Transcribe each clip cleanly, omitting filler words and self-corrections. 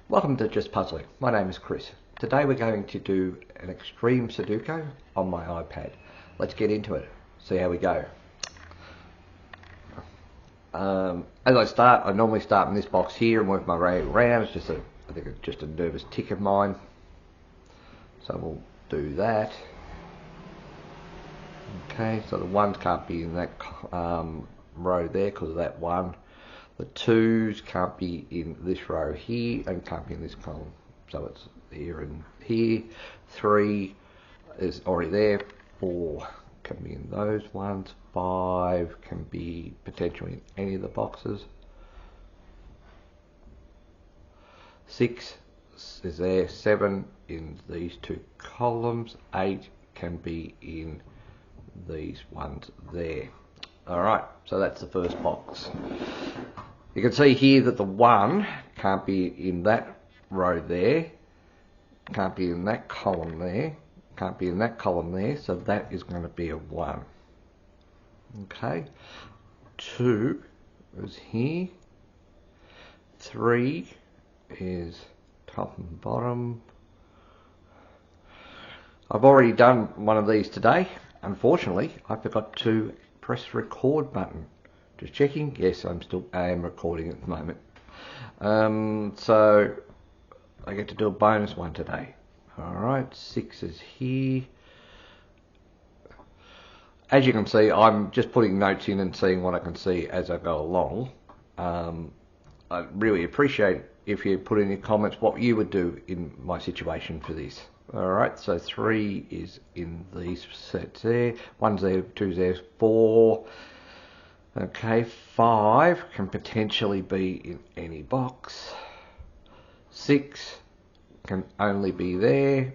Welcome to Just Puzzling. My name is Chris. Today we're going to do an extreme Sudoku on my iPad. Let's get into it, see how we go. As I start, I normally start in this box here and work my way around. I think it's just a nervous tick of mine. So we'll do that. Okay, so the ones can't be in that row there because of that one. The twos can't be in this row here and can't be in this column. So it's here and here. 3 is already there. 4 can be in those ones. 5 can be potentially in any of the boxes. 6 is there. 7 in these two columns. 8 can be in these ones there. Alright, so that's the first box. You can see here that the 1 can't be in that row there, can't be in that column there, can't be in that column there, so that is going to be a 1. Okay, 2 is here, 3 is top and bottom. I've already done one of these today. Unfortunately, I forgot to press record button. Just checking. Yes, I am recording at the moment. So I get to do a bonus one today. Alright, 6 is here. As you can see, I'm just putting notes in and seeing what I can see as I go along. I really appreciate if you put in your comments what you would do in my situation for this. Alright, so 3 is in these sets there. 1's there, 2's there, 4. Okay, 5 can potentially be in any box. 6 can only be there,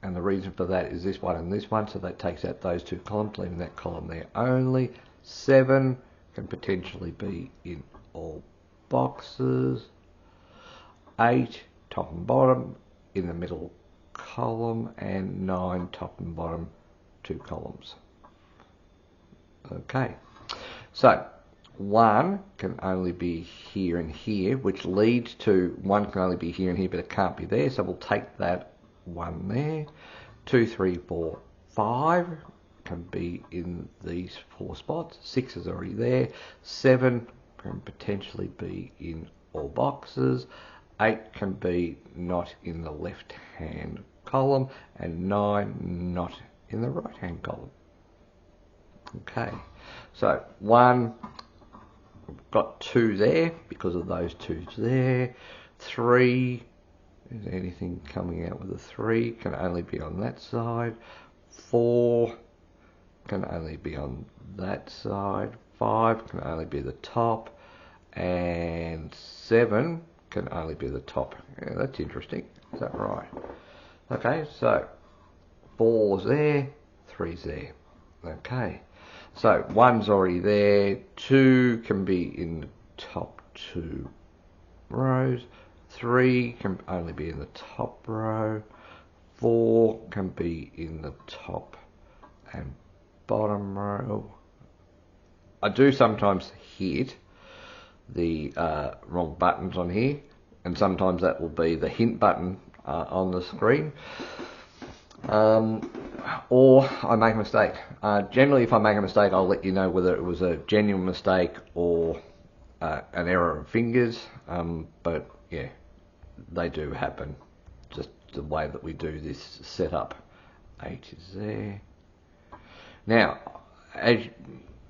and the reason for that is this one and this one, so that takes out those two columns, leaving that column there only. 7 can potentially be in all boxes. 8 top and bottom in the middle column, and 9 top and bottom 2 columns. Okay. So 1 can only be here and here, which leads to 1 can only be here and here, but it can't be there. So we'll take that 1 there. 2, 3, 4, 5 can be in these 4 spots. 6 is already there. 7 can potentially be in all boxes. 8 can be not in the left-hand column, and 9 not in the right-hand column. Okay, so 1, got 2 there because of those 2's there. 3, is there anything coming out with a 3? Can only be on that side. 4 can only be on that side. 5 can only be the top, and 7 can only be the top. Yeah, that's interesting. Is that right? Okay, so 4's there, 3's there. Okay. So 1's already there, 2 can be in the top 2 rows, 3 can only be in the top row, 4 can be in the top and bottom row. I do sometimes hit the wrong buttons on here, and sometimes that will be the hint button on the screen. Or I make a mistake. Generally, if I make a mistake, I'll let you know whether it was a genuine mistake or an error of fingers. But yeah, they do happen. Just the way that we do this setup. 8 is there. Now,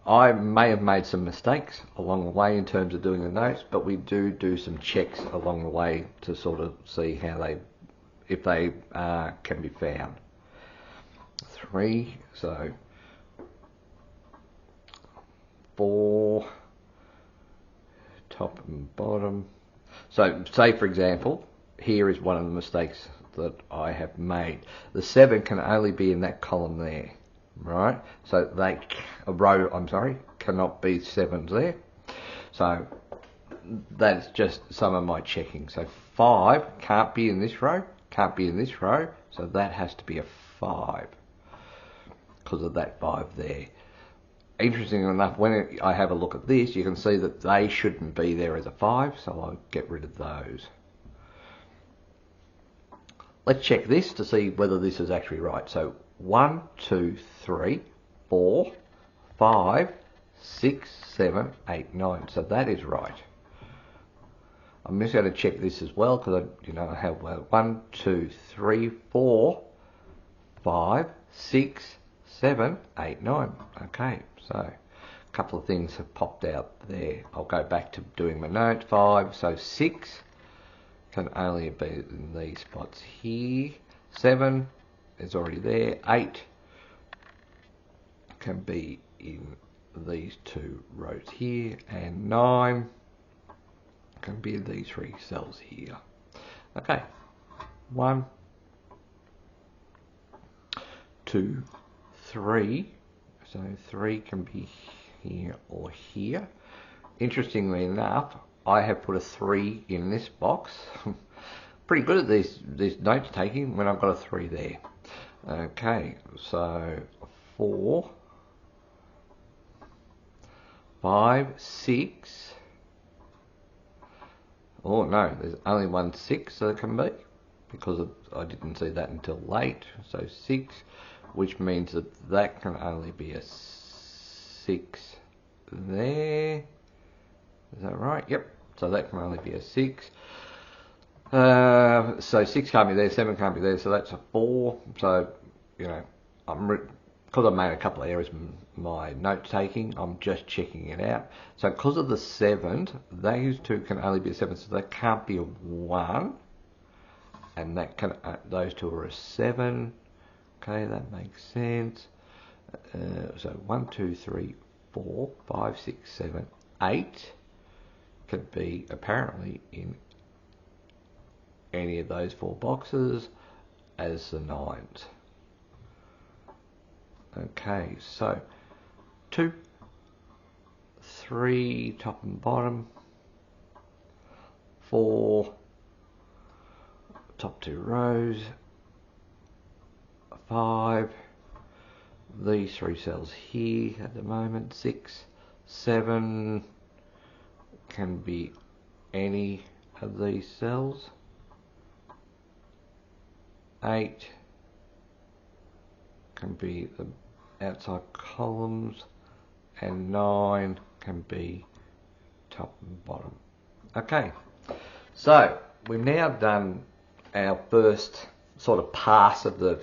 I may have made some mistakes along the way in terms of doing the notes, but we do some checks along the way to sort of see how if they can be found. 3, so 4, top and bottom. So say for example, here is one of the mistakes that I have made. The 7 can only be in that column there, right? So cannot be 7s there. So that's just some of my checking. So 5 can't be in this row, can't be in this row, so that has to be a 5 because of that 5 there. Interestingly enough, when I have a look at this, you can see that they shouldn't be there as a 5, so I'll get rid of those. let's check this to see whether this is actually right. So 1, 2, 3, 4, 5, 6, 7, 8, 9. So that is right. I'm just going to check this as well because I have 1, 2, 3, 4, 5, 6, 7, 8, 9. Okay, so a couple of things have popped out there. I'll go back to doing my note. 5, so 6 can only be in these spots here. 7 is already there. 8 can be in these 2 rows here, and 9 can be in these 3 cells here. Okay, 1, 2, 3. So 3 can be here or here. Interestingly enough, I have put a 3 in this box. Pretty good at this note taking when I've got a 3 there. Okay, so 4, 5, 6. Oh no, there's only one 6 that it can be because I didn't see that until late. So 6, which means that can only be a 6 there. Is that right? Yep. So that can only be a 6. So 6 can't be there, 7 can't be there, so that's a 4. So, because I made a couple of errors in my note taking, I'm just checking it out. So because of the 7, those 2 can only be a 7, so that can't be a 1. And that can those 2 are a 7. Okay, that makes sense. So 1, 2, 3, 4, 5, 6, 7, 8 could be apparently in any of those 4 boxes as the 9s. Okay, so 2, 3, top and bottom, 4, top 2 rows, 5, these 3 cells here at the moment, 6, 7 can be any of these cells, 8 can be the outside columns, and 9 can be top and bottom. Okay, so we've now done our first sort of pass of the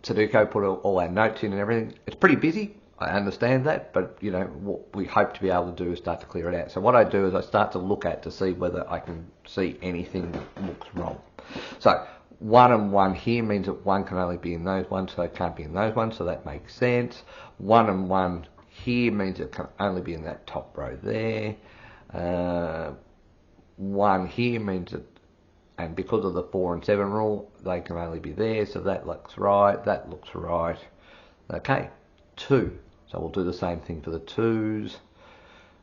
Sudoku, put all our notes in and everything. It's pretty busy, I understand that, but what we hope to be able to do is start to clear it out. So what I do is I start to look at to see whether I can see anything that looks wrong. So 1 and 1 here means that 1 can only be in those ones, so it can't be in those ones, so that makes sense. 1 and 1 here means it can only be in that top row there. 1 here means that, and because of the 4 and 7 rule, they can only be there, so that looks right, that looks right. Okay, 2. So we'll do the same thing for the 2s.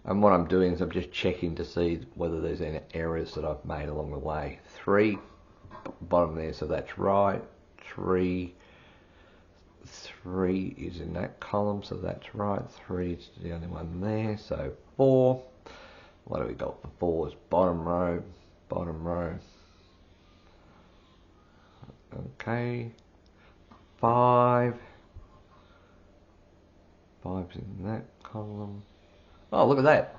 And what I'm doing is I'm just checking to see whether there's any errors that I've made along the way. 3, bottom there, so that's right. 3 is in that column, so that's right. 3 is the only one there, so 4. What do we got for 4 is bottom row, bottom row. Okay, 5. 5's in that column. Oh, look at that.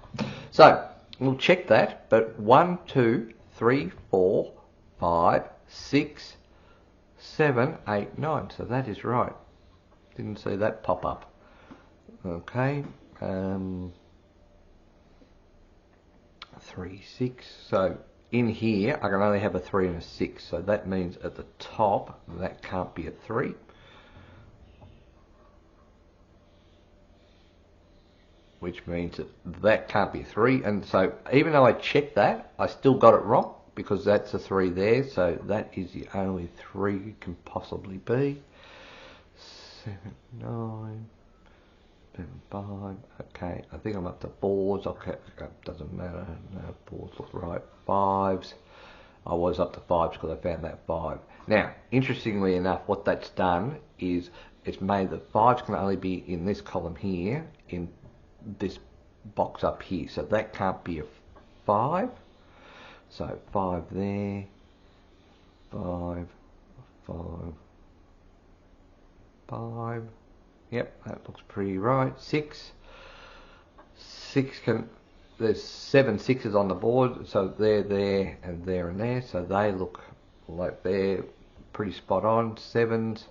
So we'll check that, but 1, 2, 3, 4, 5, 6, 7, 8, 9. So that is right. Didn't see that pop up. Okay. 3, 6. So in here, I can only have a 3 and a 6. So that means at the top, that can't be a 3. Which means that can't be 3. And so even though I checked that, I still got it wrong because that's a 3 there. So that is the only 3 it can possibly be. 7, 9, 7, 5. Okay, I think I'm up to 4s. Okay, doesn't matter. No, 4s look right. 5s. I was up to 5s because I found that 5. Now, interestingly enough, what that's done is it's made that 5s can only be in this column here, in this box up here, so that can't be a 5. So 5 there, 5, 5, 5. Yep, that looks pretty right. 6. 6 can... There's 7 6s on the board, so they're there and there and there, so they look like they're pretty spot on. 7s.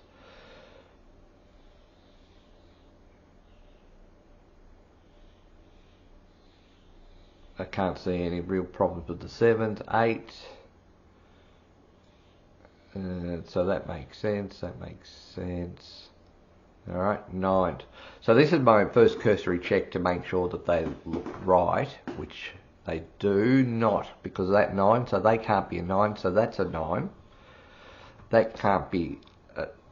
I can't see any real problems with the 7s. 8. So that makes sense. That makes sense. Alright, 9. So this is my first cursory check to make sure that they look right, which they do not because of that 9, so they can't be a 9, so that's a 9. That can't be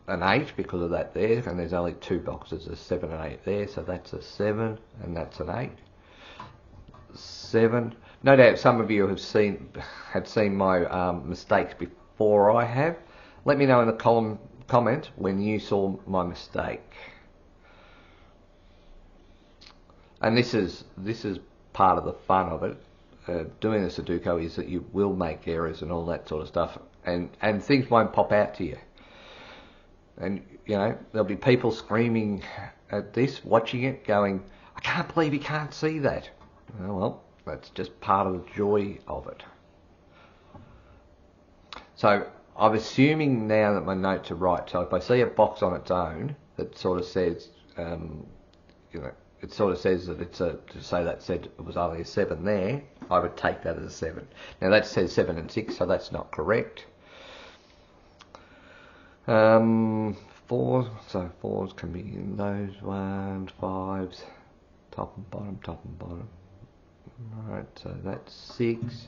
an 8 because of that there, and there's only 2 boxes, a 7 and 8 there, so that's a 7, and that's an 8. 7. No doubt some of you have seen my mistakes before I have. Let me know in the comment when you saw my mistake. And this is part of the fun of it. Doing the Sudoku is that you will make errors and all that sort of stuff, and things won't pop out to you. And you know, there'll be people screaming at this, watching it, going, "I can't believe you can't see that." Oh, well, that's just part of the joy of it. So I'm assuming now that my notes are right. So if I see a box on its own that sort of says, you know, it sort of says that it's to say that said it was only a 7 there, I would take that as a 7. Now that says 7 and 6, so that's not correct. 4, so 4s can be in those 1s, 5s, top and bottom, top and bottom. Alright, so that's 6.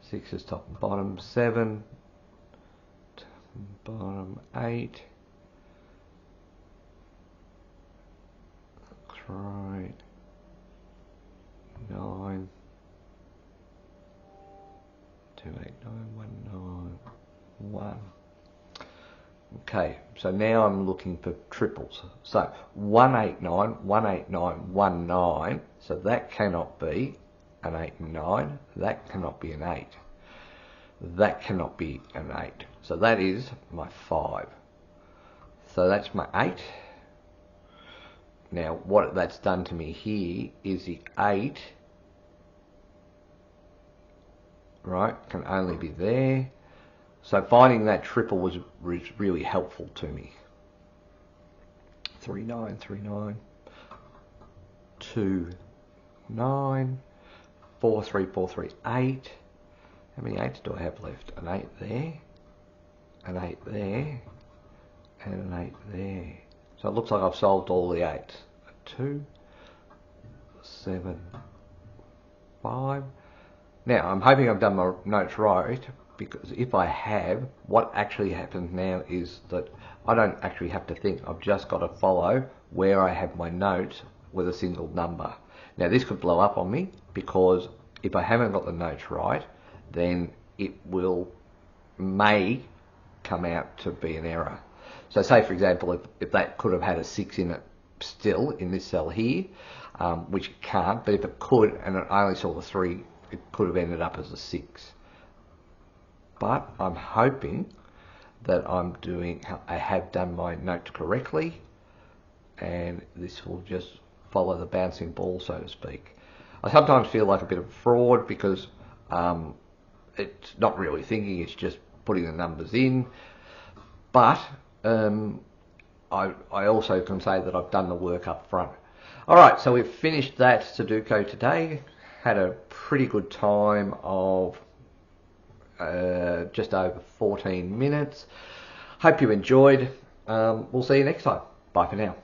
6 is top and bottom. 7, top and bottom. 8. Looks right. 9. 2, 8, 9, 1, 9, 1. Okay, so now I'm looking for triples. So 189, 189, 19. So that cannot be an 8 and 9. That cannot be an 8. That cannot be an 8. So that is my 5. So that's my 8. Now what that's done to me here is the 8, right, can only be there. So finding that triple was really helpful to me. 3, 9, 3, 9, 2, 9, 4, 3, 4, 3, 8. How many 8s do I have left? An 8 there, an 8 there, and an 8 there. So it looks like I've solved all the 8s. 2, 7, 5. Now I'm hoping I've done my notes right, because if I have, what actually happens now is that I don't actually have to think. I've just got to follow where I have my notes with a single number. Now this could blow up on me, because if I haven't got the notes right, then it may come out to be an error. So say for example, if that could have had a 6 in it still in this cell here, which it can't, but if it could and I only saw the 3, it could have ended up as a 6. But I'm hoping that I have done my notes correctly, and this will just follow the bouncing ball, so to speak. I sometimes feel like a bit of fraud because it's not really thinking, it's just putting the numbers in. But I also can say that I've done the work up front. Alright, so we've finished that Sudoku today. Had a pretty good time of just over 14 minutes. Hope you enjoyed. We'll see you next time. Bye for now.